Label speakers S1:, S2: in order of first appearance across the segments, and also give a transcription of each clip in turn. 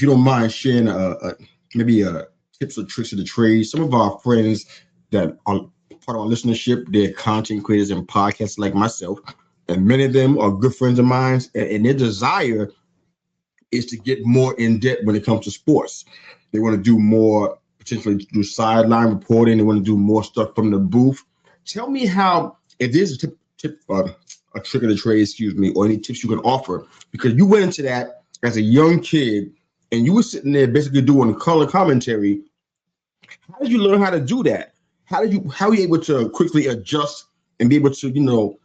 S1: if you don't mind sharing maybe tips or tricks of the trade. Some of our friends that are part of our listenership, they're content creators and podcasts like myself, and many of them are good friends of mine, and their desire is to get more in depth when it comes to sports. They want to do more, potentially do sideline reporting. They want to do more stuff from the booth. Tell me how, if there's a trick of the trade, excuse me, or any tips you can offer, because you went into that as a young kid and you were sitting there basically doing color commentary. How did you learn how to do that? How are you able to quickly adjust and be able to,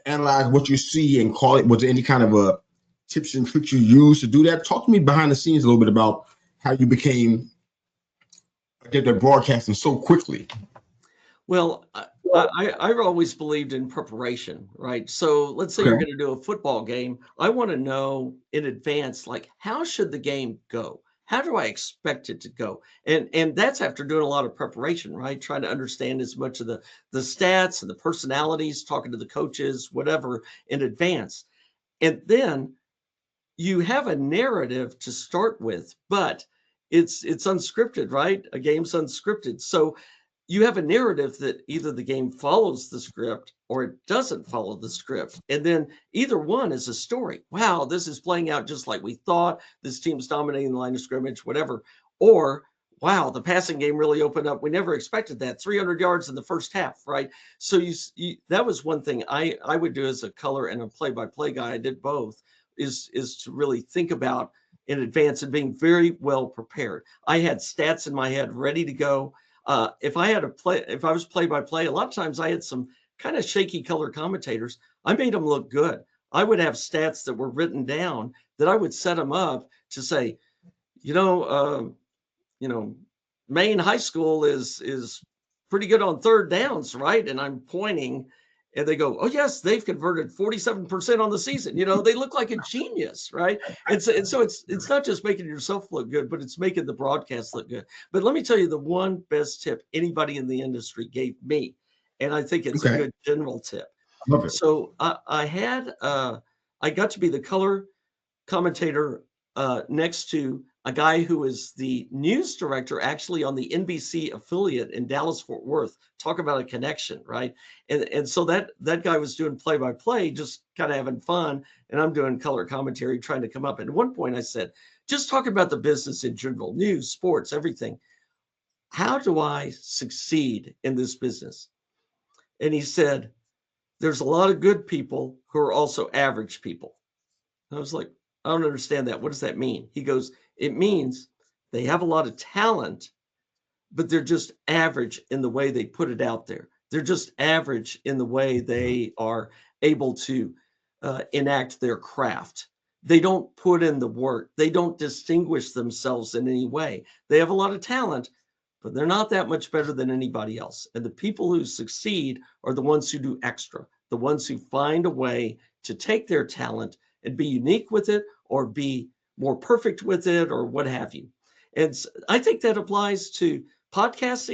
S1: analyze what you see and call it? Was there any kind of a tips and tricks you use to do that? Talk to me behind the scenes a little bit about how you became adept at broadcasting so quickly.
S2: Well, I've always believed in preparation, right? So let's say you're
S1: Okay.
S2: going to do a football game. I want to know in advance, like, how should the game go? How do I expect it to go? And that's after doing a lot of preparation, right? Trying to understand as much of the stats and the personalities, talking to the coaches, whatever, in advance. And then you have a narrative to start with, but it's unscripted, right? A game's unscripted. So you have a narrative that either the game follows the script or it doesn't follow the script. And then either one is a story. Wow, this is playing out just like we thought. This team's dominating the line of scrimmage, whatever. Or, wow, the passing game really opened up. We never expected that. 300 yards in the first half, right? So that was one thing I would do as a color and a play-by-play guy. I did both, is to really think about in advance and being very well prepared. I had stats in my head ready to go. If I was play by play, a lot of times I had some kind of shaky color commentators. I made them look good. I would have stats that were written down that I would set them up to say, you know, uh, you know, Maine High School is pretty good on third downs, right? And I'm pointing, and they go, "Oh yes, they've converted 47% on the season." They look like a genius, right? And so it's not just making yourself look good, but it's making the broadcast look good. But let me tell you the one best tip anybody in the industry gave me, and I think it's a
S1: Okay.
S2: good general tip.
S1: Love it.
S2: So I got to be the color commentator next to a guy who is the news director actually on the NBC affiliate in Dallas Fort Worth. Talk about a connection, right? And so that guy was doing play by play, just kind of having fun, and I'm doing color commentary, trying to come up. And at one point, I said, just talk about the business in general, news, sports, everything. How do I succeed in this business? And he said, there's a lot of good people who are also average people. I was like, I don't understand that. What does that mean? He goes, it means they have a lot of talent, but they're just average in the way they put it out there. They're just average in the way they are able to enact their craft. They don't put in the work. They don't distinguish themselves in any way. They have a lot of talent, but they're not that much better than anybody else. And the people who succeed are the ones who do extra, the ones who find a way to take their talent and be unique with it or be more perfect with it or what have you. And I think that applies to podcasting